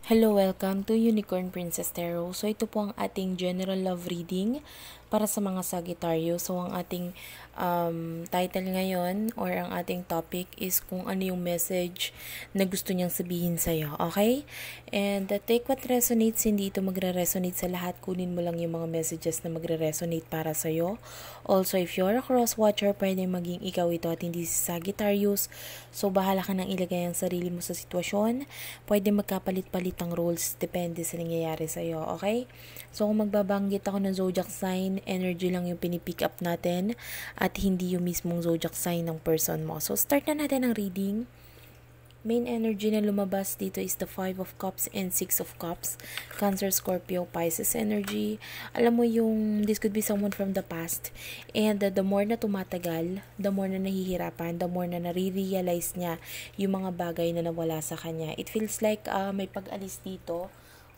Hello, welcome to Unicorn Princess Tarot. So, ito po ang ating general love reading para sa mga Sagittarius. So, ang ating title ngayon or ang ating topic is kung ano yung message na gusto niyang sabihin sa'yo. Okay? And take what resonates, hindi ito magre-resonate sa lahat. Kunin mo lang yung mga messages na magre-resonate para sa'yo. Also, if you're a cross-watcher, pwede maging ikaw ito at hindi si Sagittarius. So, bahala ka nang ilagay ang sarili mo sa sitwasyon. Pwede magkapalit-palit ang roles, depende sa nangyayari sa'yo, okay? So, kung magbabanggit ako ng zodiac sign, energy lang yung pinipick up natin at hindi yung mismong zodiac sign ng person mo. So, start na natin ang reading. Main energy na lumabas dito is the 5 of Cups and 6 of Cups. Cancer, Scorpio, Pisces energy. Alam mo yung, this could be someone from the past. And the more na tumatagal, the more na nahihirapan, the more na nare-realize niya yung mga bagay na nawala sa kanya. It feels like may pag-alis dito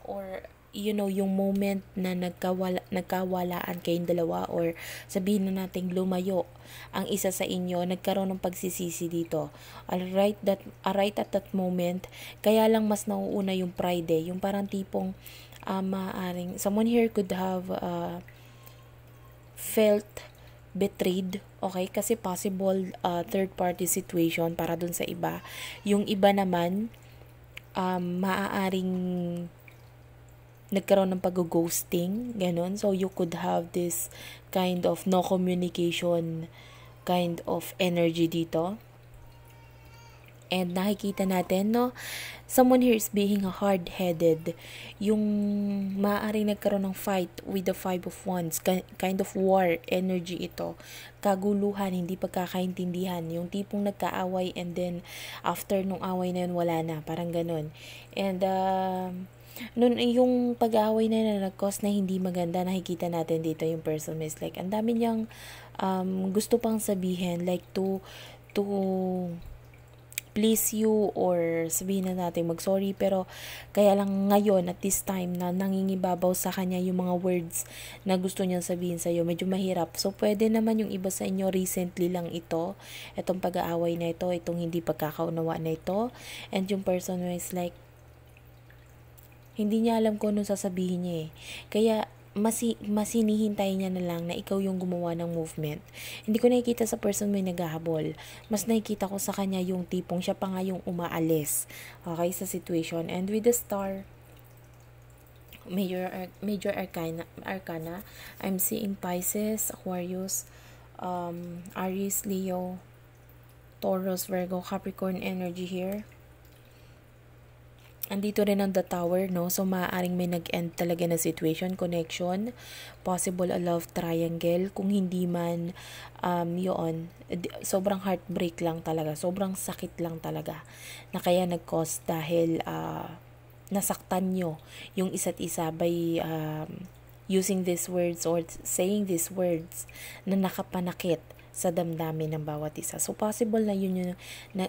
or yung moment na nagkawalaan kayong dalawa or sabihin na nating lumayo ang isa sa inyo, nagkaroon ng pagsisisi dito. Right at that moment, kaya lang mas nauuna yung pride yung parang tipong maaring, someone here could have felt betrayed, okay? Kasi possible third party situation para dun sa iba. Yung iba naman, maaaring nagkaroon ng pag-ghosting, ganun. So, you could have this kind of no communication kind of energy dito. And nakikita natin, no, someone here is being hard-headed. Yung maaaring nagkaroon ng fight with the 5 of Wands, kind of war energy ito. Kaguluhan, hindi pagkakaintindihan. Yung tipong nagkaaway and then after nung away na yun, wala na. Parang ganun. And, noon yung pag-aaway na nag-cause na hindi maganda, nakikita natin dito yung person is like, ang dami niyang gusto pang sabihin, like to please you or sabihin na natin mag-sorry, pero kaya lang ngayon at this time na nangingibabaw sa kanya yung mga words na gusto niyang sabihin sa'yo, medyo mahirap. So, pwede naman yung iba sa inyo recently lang itong pag-aaway na ito, itong hindi pagkakaunawa na ito, and yung person is like, hindi niya alam kung anong sasabihin niya Kaya, masinihintay niya na lang na ikaw yung gumawa ng movement. Hindi ko nakikita sa person may naghahabol. Mas nakikita ko sa kanya yung tipong siya pa nga yung umaalis. Okay, sa situation. And with the star, major arcana, I'm seeing Pisces, Aquarius, Aries, Leo, Taurus, Virgo, Capricorn energy here. Andito rin ang the tower, no? So, maaaring may nag-end talaga na situation, connection, possible a love triangle. Kung hindi man, sobrang heartbreak lang talaga. Sobrang sakit lang talaga. Na kaya nag-cause dahil nasaktan nyo yung isa't isa by using these words or saying these words na nakapanakit sa damdamin ng bawat isa. So, possible na yun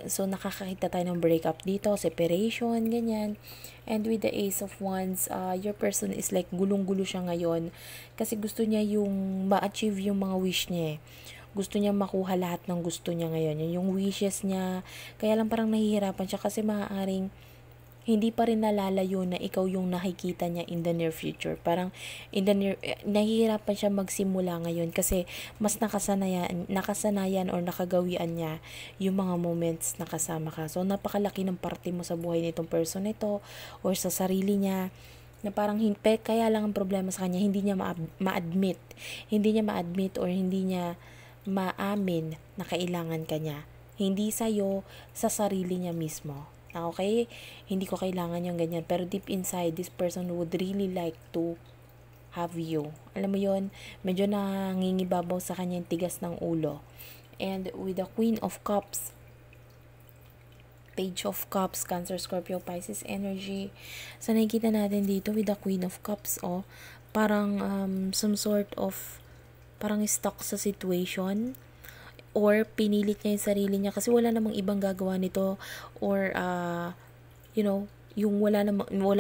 so, nakakakita tayo ng breakup dito, separation, ganyan. And with the Ace of Wands, your person is like gulong-gulo siya ngayon kasi gusto niya yung ma-achieve yung mga wish niya Gusto niya makuha lahat ng gusto niya ngayon. Yung wishes niya. Kaya lang parang nahihirapan siya kasi maaaring hindi pa rin nalalayo na ikaw yung nakikita niya in the near future. Parang nahihirapan siya magsimula ngayon kasi mas nakasanayan or nakagawian niya yung mga moments na kasama ka. So, napakalaki ng parte mo sa buhay nitong person nito or sa sarili niya na parang kaya lang ang problema sa kanya, hindi niya ma-admit. Hindi niya ma-admit or hindi niya maamin na kailangan ka niya. Hindi sa'yo, sa sarili niya mismo. Okay? Hindi ko kailangan yung ganyan. Pero deep inside, this person would really like to have you. Alam mo yon, medyo nangingibabaw sa kanya yung tigas ng ulo. And with the Queen of Cups, Page of Cups, Cancer, Scorpio, Pisces energy. So, nakikita natin dito with the Queen of Cups, parang some sort of, parang stuck sa situation or pinilit niya yung sarili niya kasi wala namang ibang gagawa nito or yung wala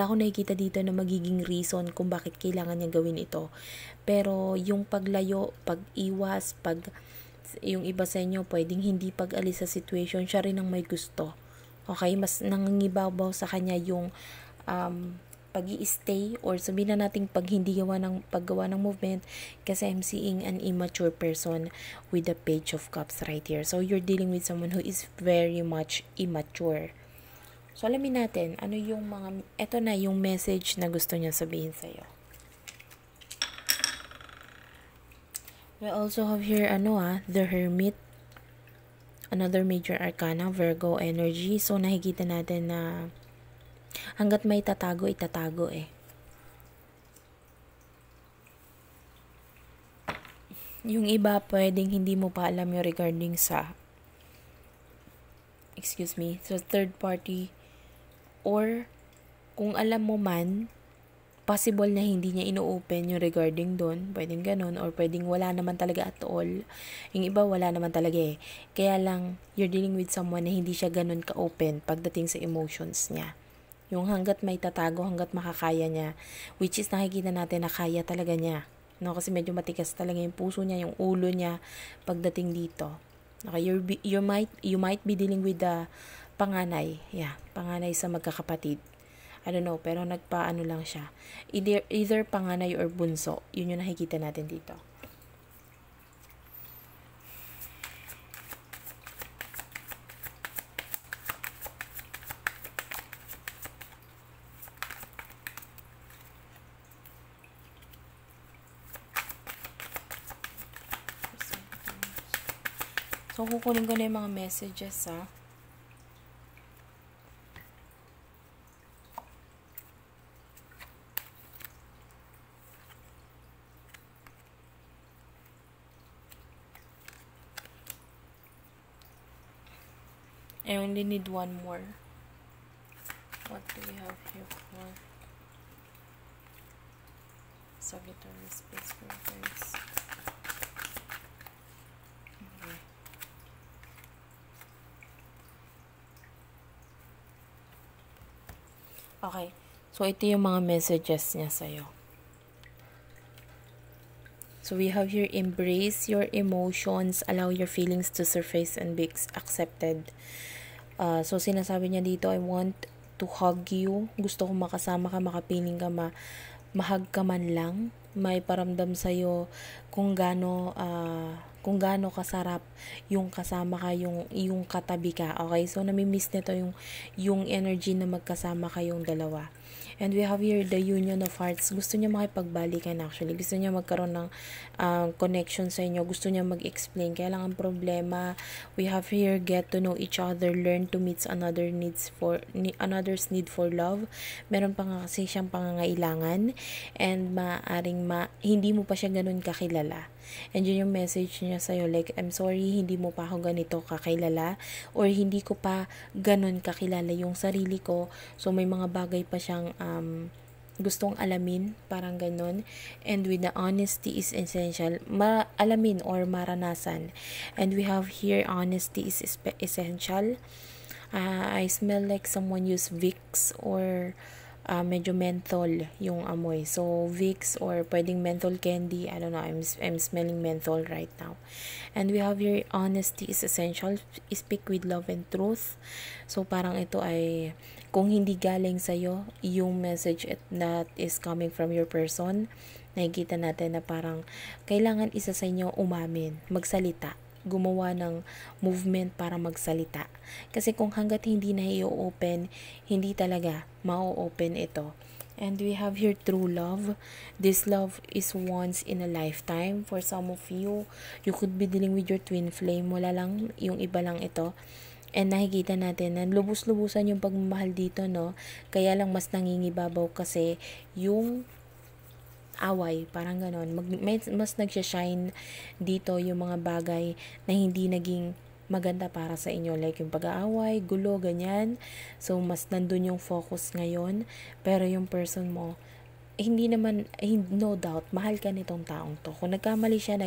akong nakikita dito na magiging reason kung bakit kailangan niya gawin ito. Pero yung paglayo, pag-iwas, yung iba sa inyo pwedeng hindi pag-alis sa situation, siya rin ang may gusto. Okay, mas nangingibabaw sa kanya yung pag-i-stay, or sabihin na natin paggawa ng movement, kasi I'm seeing an immature person with the Page of Cups right here. So you're dealing with someone who is very much immature. So alamin natin ano yung eto na yung message na gusto niya sabihin sa'yo. We also have here the Hermit, another major arcana, Virgo energy. So nakikita natin na hanggat may itatago eh. Yung iba, pwedeng hindi mo pa alam yung regarding sa third party, or kung alam mo man, possible na hindi niya ino-open yung regarding doon, pwedeng ganun, or pwedeng wala naman talaga at all. Yung iba, wala naman talaga eh. Kaya lang, you're dealing with someone na hindi siya ganun ka-open pagdating sa emotions niya. Yung hanggat may tatago, hanggat makakaya niya, which is nakikita natin na kaya talaga niya. No, kasi medyo matigas talaga yung puso niya, yung ulo niya pagdating dito. Okay, you might be dealing with the panganay. Yeah, panganay sa magkakapatid. I don't know, pero nagpaano lang siya. Either panganay or bunso. Yun yung nakikita natin dito. So, kukunin ko na yung mga messages, I only need one more. What do we have here for Sagittarius Space Reference? Okay. So, ito yung mga messages niya sa'yo. So, we have here, embrace your emotions, allow your feelings to surface and be accepted. So, sinasabi niya dito, I want to hug you. Gusto kong makasama ka, makapiling ka, mahag ka man lang. May paramdam sa'yo kung gaano kasarap yung kasama ka, yung katabi ka. Okay? So, namimiss nito yung energy na magkasama kayong dalawa. And we have here the Union of Hearts. Gusto niya makipagbalikan actually. Gusto niya magkaroon ng connection sa inyo. Gusto niya mag-explain. Kaya lang ang problema, we have here get to know each other, learn to meet another's need for love. Meron pa nga kasi siyang pangangailangan, and maaring hindi mo pa siya ganun kakilala. And yun yung message niya sa'yo, like, I'm sorry, hindi mo pa ako ganito kakilala, or hindi ko pa ganun kakilala yung sarili ko. So, may mga bagay pa siyang gustong alamin, parang ganun. And with the honesty is essential, alamin or maranasan. And we have here, honesty is essential. I smell like someone use Vicks or medyo menthol yung amoy. So, Vicks or pwedeng menthol candy. I don't know. I'm smelling menthol right now. And we have here, honesty is essential. Speak with love and truth. So, parang ito ay, kung hindi galing sa'yo, yung message that is coming from your person, nakikita natin na parang kailangan isa sa inyo umamin, magsalita, gumawa ng movement para magsalita. Kasi kung hanggat hindi na i-open, hindi talaga ma-open ito. And we have here true love. This love is once in a lifetime. For some of you, you could be dealing with your twin flame. Wala lang, yung iba lang ito. And nakikita natin na lubos-lubusan yung pagmamahal dito, no? Kaya lang mas nangingibabaw kasi yung away, parang ganon. Mas nagsha-shine dito yung mga bagay na hindi naging maganda para sa inyo, like yung pag-aaway, gulo, ganyan. So, mas nandun yung focus ngayon. Pero yung person mo, no doubt, mahal ka nitong taong to. Kung nagkamali siya.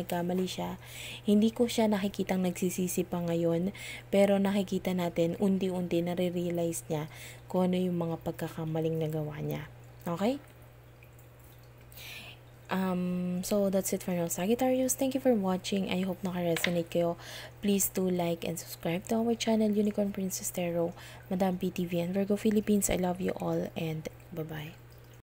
Hindi ko siya nakikitang nagsisisi pa ngayon, pero nakikita natin, unti-unti, nare-realize niya kung ano yung mga pagkakamaling nagawa niya. Okay? So that's it for now, Sagittarius. Thank you for watching. I hope naka-resonate kayo. Please do like and subscribe to our channel, Unicorn Princess Tarot, Madam PTV, and Virgo Philippines. I love you all, and bye-bye.